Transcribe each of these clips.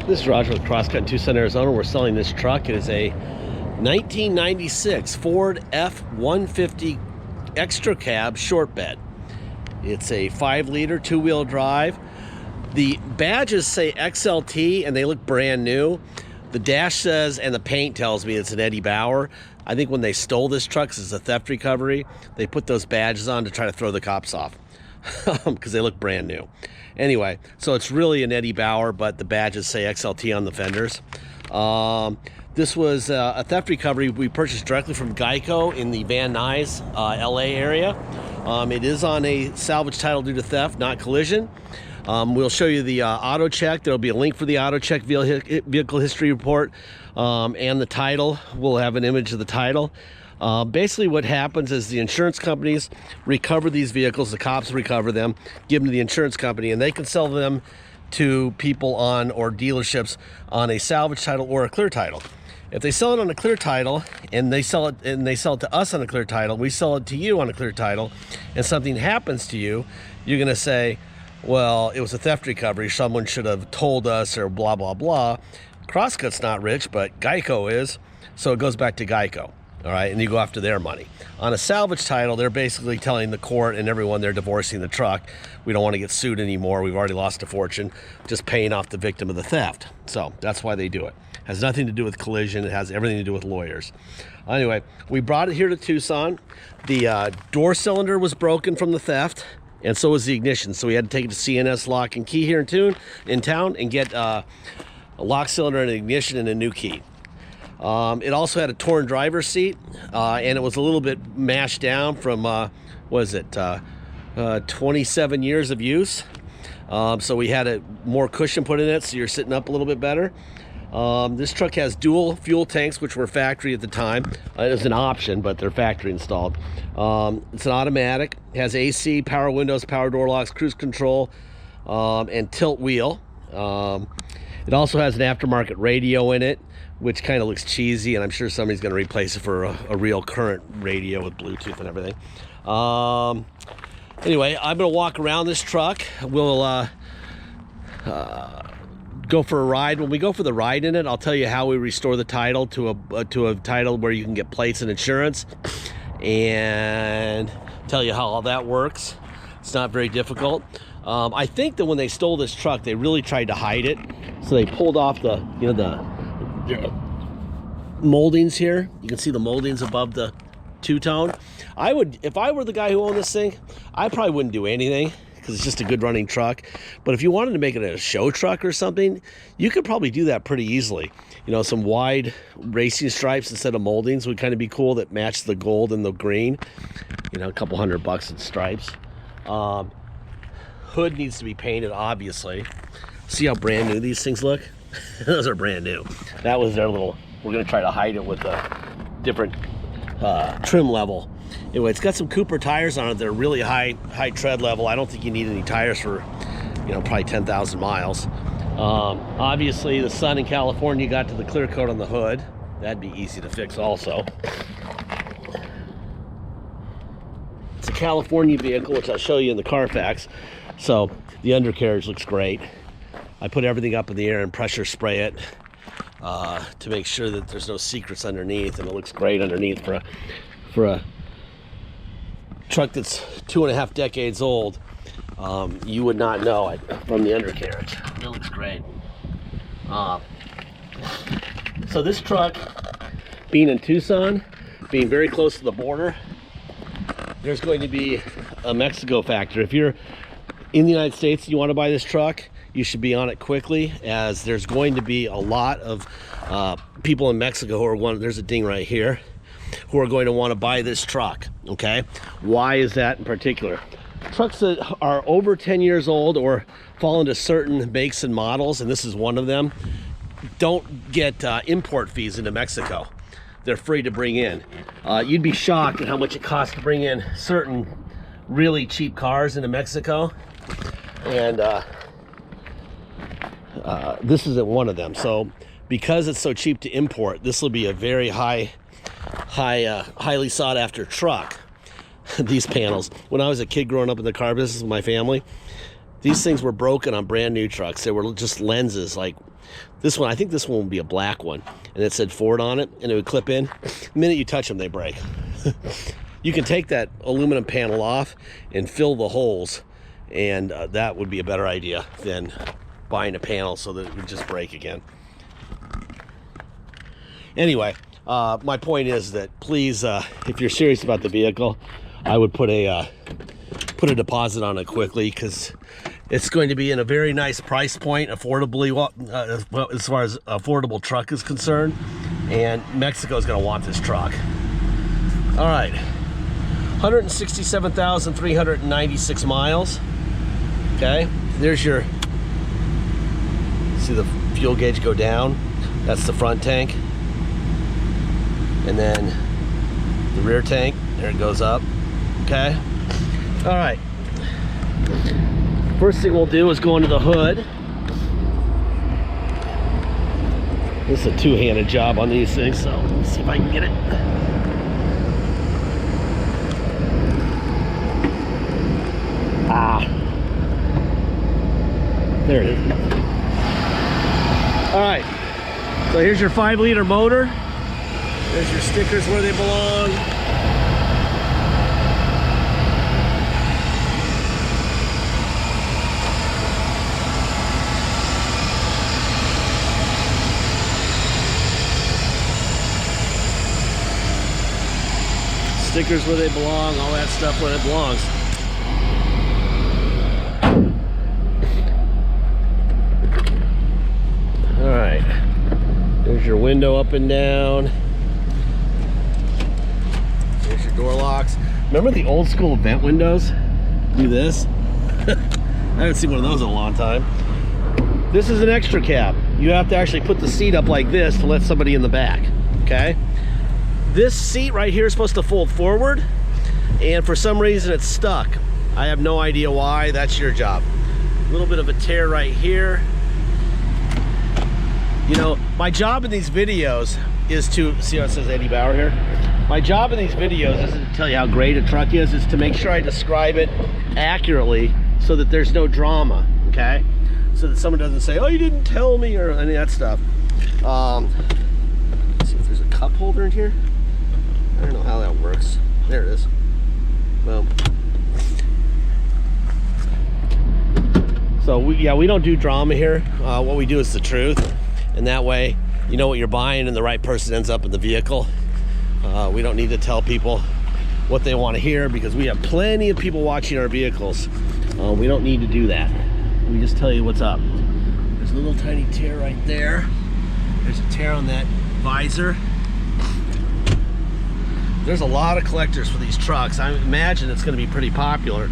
This is Roger with Crosscut in Tucson, Arizona. We're selling this truck. It is a 1996 Ford F150 extra cab short bed. It's a 5-liter two-wheel drive. The badges say XLT and they look brand new. The dash says, and the paint tells me it's an Eddie Bauer. I think when they stole this truck, this is a theft recovery, they put those badges on to try to throw the cops off because they look brand new. Anyway, so it's really an Eddie Bauer, but the badges say XLT on the fenders. This was a theft recovery we purchased directly from Geico in the Van Nuys, LA area. It is on a salvage title due to theft, not collision. We'll show you the auto check. There'll be a link for the auto check vehicle history report and the title. We'll have an image of the title. Basically what happens is the insurance companies recover these vehicles, the cops recover them, give them to the insurance company, and they can sell them to people on, or dealerships on, a salvage title or a clear title. If they sell it on a clear title and they sell it to us on a clear title, we sell it to you on a clear title, and something happens to you, you're gonna say, well, it was a theft recovery, someone should have told us, or blah blah blah. Crosscut's not rich, but Geico is, so it goes back to Geico. All right, and you go after their money. On a salvage title, they're basically telling the court and everyone they're divorcing the truck. We don't want to get sued anymore. We've already lost a fortune, just paying off the victim of the theft. So that's why they do it. Has nothing to do with collision. It has everything to do with lawyers. Anyway, we brought it here to Tucson. The door cylinder was broken from the theft, and so was the ignition. So we had to take it to CNS Lock and Key here in town and get a lock cylinder and an ignition and a new key. It also had a torn driver's seat, and it was a little bit mashed down from, 27 years of use. So we had more cushion put in it, so you're sitting up a little bit better. This truck has dual fuel tanks, which were factory at the time. It was an option, but they're factory installed. It's an automatic. It has AC, power windows, power door locks, cruise control, and tilt wheel. It also has an aftermarket radio in it, which kind of looks cheesy, and I'm sure somebody's going to replace it for a real current radio with Bluetooth and everything. Anyway, I'm going to walk around this truck. We'll go for a ride. When we go for the ride in it, I'll tell you how we restore the title to a title where you can get plates and insurance, and tell you how all that works. It's not very difficult. I think that when they stole this truck, they really tried to hide it, so they pulled off the moldings here. You can see the moldings above the two-tone. If I were the guy who owned this thing, I probably wouldn't do anything, because it's just a good running truck. But if you wanted to make it a show truck or something, you could probably do that pretty easily. You know, some wide racing stripes instead of moldings would kind of be cool, that match the gold and the green. You know, a couple $100 in stripes. Hood needs to be painted, obviously. See how brand new these things look? Those are brand new. That was their little, we're gonna try to hide it with a different trim level. Anyway, it's got some Cooper tires on it. They're really high tread level. I don't think you need any tires for, probably 10,000 miles. Obviously, the sun in California got to the clear coat on the hood. That'd be easy to fix also. It's a California vehicle, which I'll show you in the Carfax. So the undercarriage looks great. I put everything up in the air and pressure spray it to make sure that there's no secrets underneath, and it looks great underneath for a truck that's 2.5 decades old. You would not know it from the undercarriage. It looks great. So this truck, being in Tucson, being very close to the border, there's going to be a Mexico factor. If you're in the United States and you want to buy this truck, you should be on it quickly, as there's going to be a lot of people in Mexico who are there's a ding right here, who are going to want to buy this truck. Okay, why is that in particular? Trucks that are over 10 years old or fall into certain makes and models, and this is one of them, don't get import fees into Mexico. They're free to bring in. You'd be shocked at how much it costs to bring in certain really cheap cars into Mexico, and this isn't one of them. So because it's so cheap to import, this will be a very highly sought after truck. These panels, when I was a kid growing up in the car business with my family, These things were broken on brand new trucks. They were just lenses like this one. I think this one would be a black one, and it said Ford on it, and it would clip in. The minute you touch them, they break. You can take that aluminum panel off and fill the holes, and that would be a better idea than buying a panel so that it would just break again. Anyway, my point is that please, if you're serious about the vehicle, I would put a deposit on it quickly, because it's going to be in a very nice price point, affordably, as far as affordable truck is concerned, and Mexico is going to want this truck. All right, 167,396 miles. Okay, there's your, see the fuel gauge go down. That's the front tank, and then the rear tank, there it goes up. Okay, all right. First thing we'll do is go into the hood. This is a two-handed job on these things, so let's see if I can get it. Ah, there it is. All right, so here's your 5-liter motor. There's your stickers where they belong. Stickers where they belong, all that stuff where it belongs. All right, there's your window up and down. There's your door locks. Remember the old school vent windows? Do this. I haven't seen one of those in a long time. This is an extra cab. You have to actually put the seat up like this to let somebody in the back, okay? This seat right here is supposed to fold forward, and for some reason it's stuck. I have no idea why. That's your job. A little bit of a tear right here. You know, my job in these videos is to, see how it says Eddie Bauer here? My job in these videos isn't to tell you how great a truck is to make sure I describe it accurately so that there's no drama, okay? So that someone doesn't say, oh, you didn't tell me, or any of that stuff. Let's see if there's a cup holder in here. I don't know how that works. There it is. Boom. So we don't do drama here. What we do is the truth, and that way you know what you're buying and the right person ends up in the vehicle. We don't need to tell people what they want to hear, because we have plenty of people watching our vehicles. We don't need to do that. We just tell you what's up. There's a little tiny tear right there. There's a tear on that visor. There's a lot of collectors for these trucks. I imagine it's going to be pretty popular.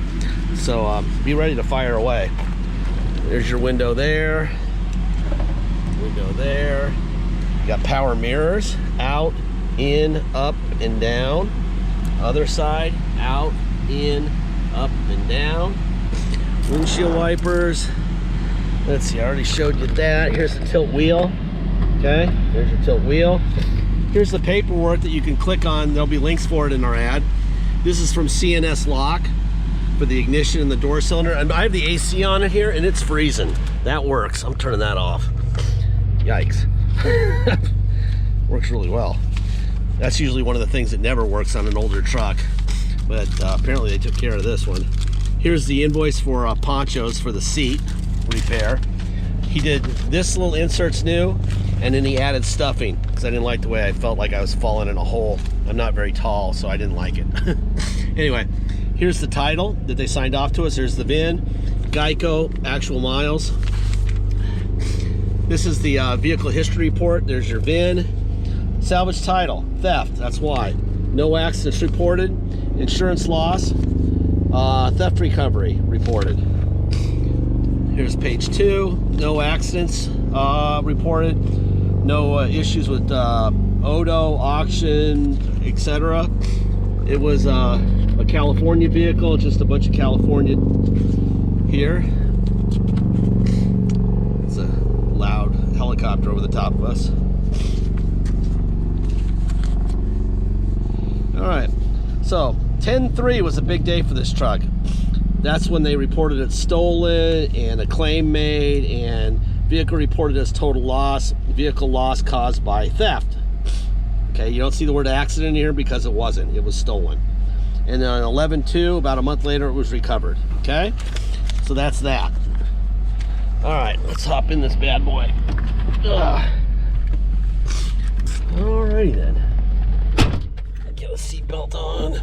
So be ready to fire away. There's your window there. Window there. You got power mirrors. Out, in, up, and down. Other side. Out, in, up, and down. Windshield wipers. Let's see, I already showed you that. Here's the tilt wheel. Okay, there's your tilt wheel. Here's the paperwork that you can click on. There'll be links for it in our ad. This is from CNS Lock for the ignition and the door cylinder. And I have the AC on it here, and it's freezing. That works. I'm turning that off. Yikes. Works really well. That's usually one of the things that never works on an older truck, but apparently they took care of this one. Here's the invoice for ponchos for the seat repair. He did this little inserts new, and then he added stuffing because I didn't like the way I felt like I was falling in a hole. I'm not very tall, so I didn't like it. Anyway, here's the title that they signed off to us. There's the VIN, Geico, actual miles. This is the vehicle history report. There's your VIN. Salvage title, theft, that's why. No accidents reported. Insurance loss, theft recovery reported. Here's page 2, no accidents reported. No issues with Odo, auction, etc. It was a California vehicle, just a bunch of California here. It's a loud helicopter over the top of us. All right, so 10-3 was a big day for this truck. That's when they reported it stolen and a claim made, and vehicle reported as total loss, vehicle loss caused by theft. Okay, you don't see the word accident here because it wasn't. It was stolen. And then on 11/2, about a month later, it was recovered. Okay, so that's that. All right, let's hop in this bad boy. Alrighty then. Get a seatbelt on.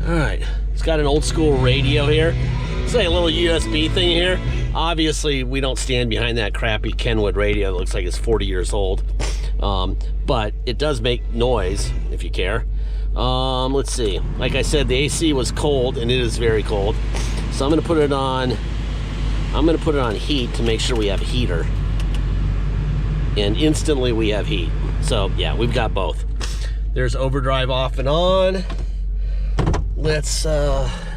All right, it's got an old school radio here. It's like a little USB thing here. Obviously, we don't stand behind that crappy Kenwood radio that looks like it's 40 years old. But it does make noise, if you care. Let's see. Like I said, the AC was cold, and it is very cold. So I'm gonna put it on, heat to make sure we have a heater. And instantly we have heat. So yeah, we've got both. There's overdrive off and on. Let's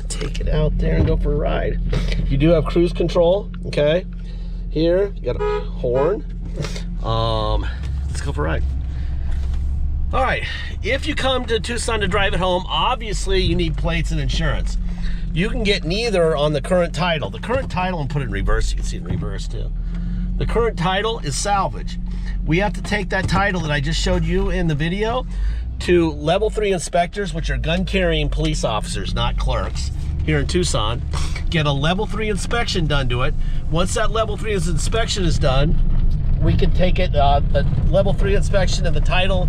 take it out there and go for a ride. You do have cruise control, okay? Here, you got a horn. Let's go for a ride. All right, if you come to Tucson to drive it home, obviously you need plates and insurance. You can get neither on the current title. The current title, and put it in reverse, you can see it in reverse too. The current title is salvage. We have to take that title that I just showed you in the video to level 3 inspectors, which are gun carrying police officers, not clerks, here in Tucson. Get a level 3 inspection done to it. Once that level 3 inspection is done, we can take it, the level 3 inspection of the title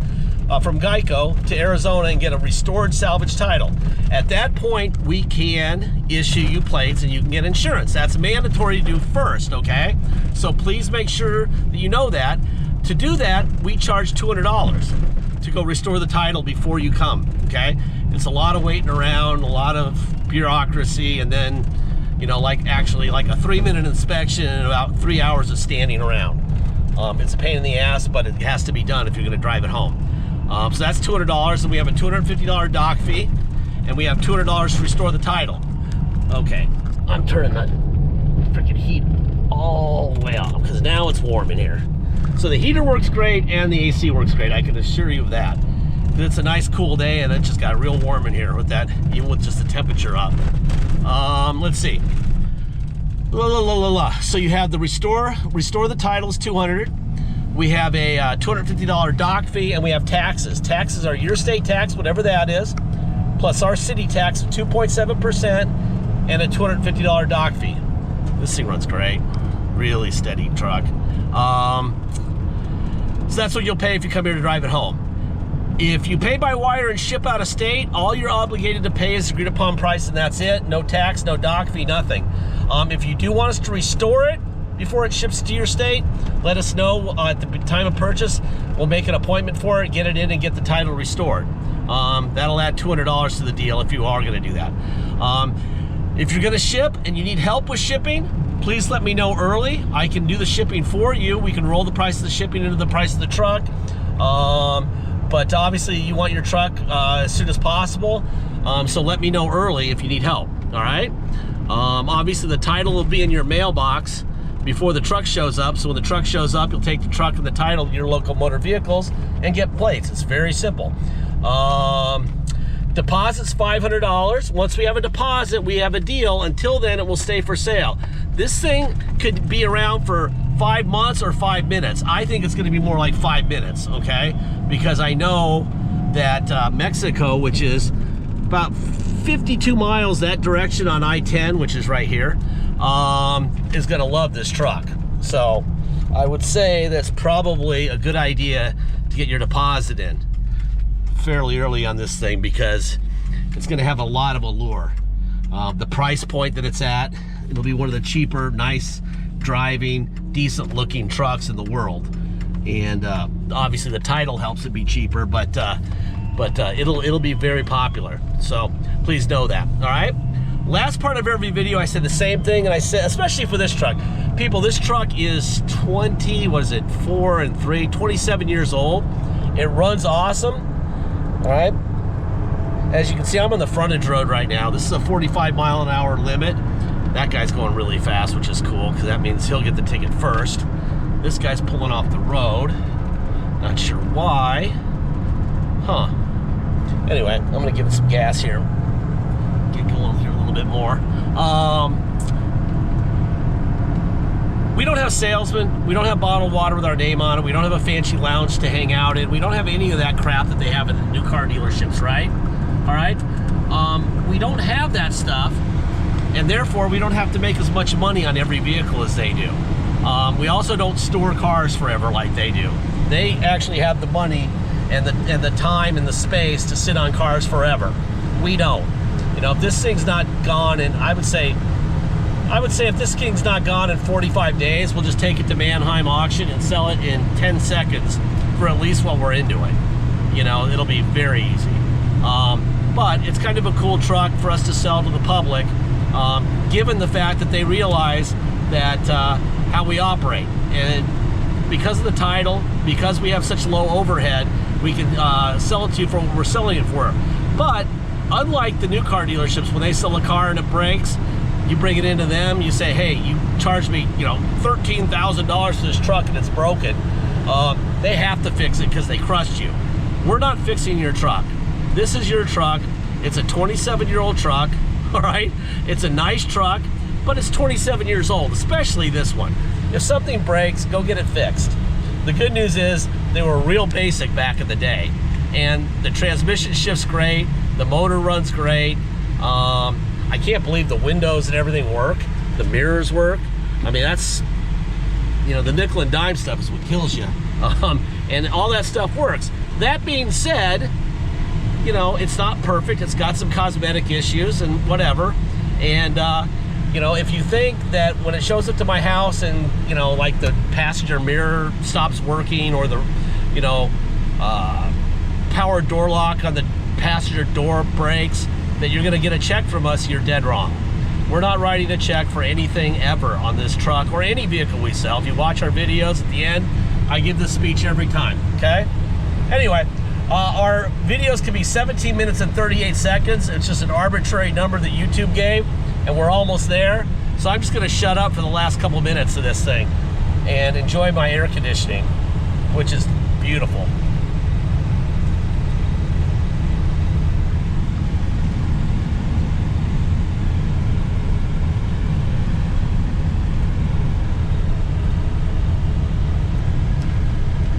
from Geico to Arizona and get a restored salvage title. At that point, we can issue you plates and you can get insurance. That's mandatory to do first, okay? So please make sure that you know that. To do that, we charge $200 to go restore the title before you come, okay? It's a lot of waiting around, a lot of bureaucracy, and then, you know, like actually like a 3-minute inspection and about 3 hours of standing around. It's a pain in the ass, but it has to be done if you're gonna drive it home. So that's $200, and we have a $250 dock fee, and we have $200 to restore the title. Okay, I'm turning that freaking heat all the way up because now it's warm in here. So the heater works great and the AC works great, I can assure you of that. It's a nice cool day and it just got real warm in here with that, even with just the temperature up. Let's see. So you have the restore the title is $200. We have a $250 dock fee, and we have taxes. Taxes are your state tax, whatever that is, plus our city tax of 2.7% and a $250 dock fee. This thing runs great. Really steady truck. So that's what you'll pay if you come here to drive it home. If you pay by wire and ship out of state, all you're obligated to pay is agreed upon price, and that's it. No tax, no dock fee, nothing. If you do want us to restore it before it ships to your state, let us know at the time of purchase. We'll make an appointment for it, get it in, and get the title restored. That'll add $200 to the deal if you are going to do that. If you're going to ship and you need help with shipping, please let me know early. I can do the shipping for you. We can roll the price of the shipping into the price of the truck. But obviously you want your truck as soon as possible. So let me know early if you need help, all right? Obviously the title will be in your mailbox before the truck shows up. So when the truck shows up, you'll take the truck and the title to your local motor vehicles and get plates. It's very simple. Deposit's $500. Once we have a deposit, we have a deal. Until then, it will stay for sale. This thing could be around for 5 months or 5 minutes. I think it's gonna be more like 5 minutes, okay? Because I know that Mexico, which is about 52 miles that direction on I-10, which is right here, is gonna love this truck. So I would say that's probably a good idea to get your deposit in fairly early on this thing because it's gonna have a lot of allure. The price point that it's at, it'll be one of the cheaper, nice driving, decent looking trucks in the world. And obviously the title helps it be cheaper, but it'll be very popular. So please know that, all right? Last part of every video, I said the same thing, and I said, especially for this truck, people, this truck is 27 years old. It runs awesome, all right? As you can see, I'm on the frontage road right now. This is a 45-mile-an-hour limit. That guy's going really fast, which is cool, because that means he'll get the ticket first. This guy's pulling off the road. Not sure why. Huh. Anyway, I'm gonna give it some gas here. Get going here a little bit more. We don't have salesmen. We don't have bottled water with our name on it. We don't have a fancy lounge to hang out in. We don't have any of that crap that they have in the new car dealerships, right? All right? We don't have that stuff, and therefore we don't have to make as much money on every vehicle as they do. We also don't store cars forever like they do. They actually have the money and the time and the space to sit on cars forever. We don't. You know, if this thing's not gone, and I would say if this thing's not gone in 45 days, we'll just take it to Mannheim auction and sell it in 10 seconds for at least what we're into it. You know, it'll be very easy. But it's kind of a cool truck for us to sell to the public, given the fact that they realize that how we operate. And because of the title, because we have such low overhead, we can sell it to you for what we're selling it for. But unlike the new car dealerships, when they sell a car and it breaks, you bring it into them, you say, hey, you charged me, you know, $13,000 for this truck and it's broken. They have to fix it because they crushed you. We're not fixing your truck. This is your truck. It's a 27-year-old truck, all right? It's a nice truck, but it's 27 years old, especially this one. If something breaks, go get it fixed. The good news is they were real basic back in the day, and the transmission shifts great, the motor runs great. I can't believe the windows and everything work. The mirrors work. I mean, that's, you know, the nickel and dime stuff is what kills you. And all that stuff works. That being said, you know, it's not perfect. It's got some cosmetic issues and whatever. And, you know, if you think that when it shows up to my house and, you know, like the passenger mirror stops working or the, you know, power door lock on the passenger door breaks, that you're gonna get a check from us, you're dead wrong. We're not writing a check for anything ever on this truck or any vehicle we sell. If you watch our videos at the end, I give this speech every time, okay? Anyway, our videos can be 17 minutes and 38 seconds. It's just an arbitrary number that YouTube gave, and we're almost there. So I'm just gonna shut up for the last couple minutes of this thing and enjoy my air conditioning, which is beautiful.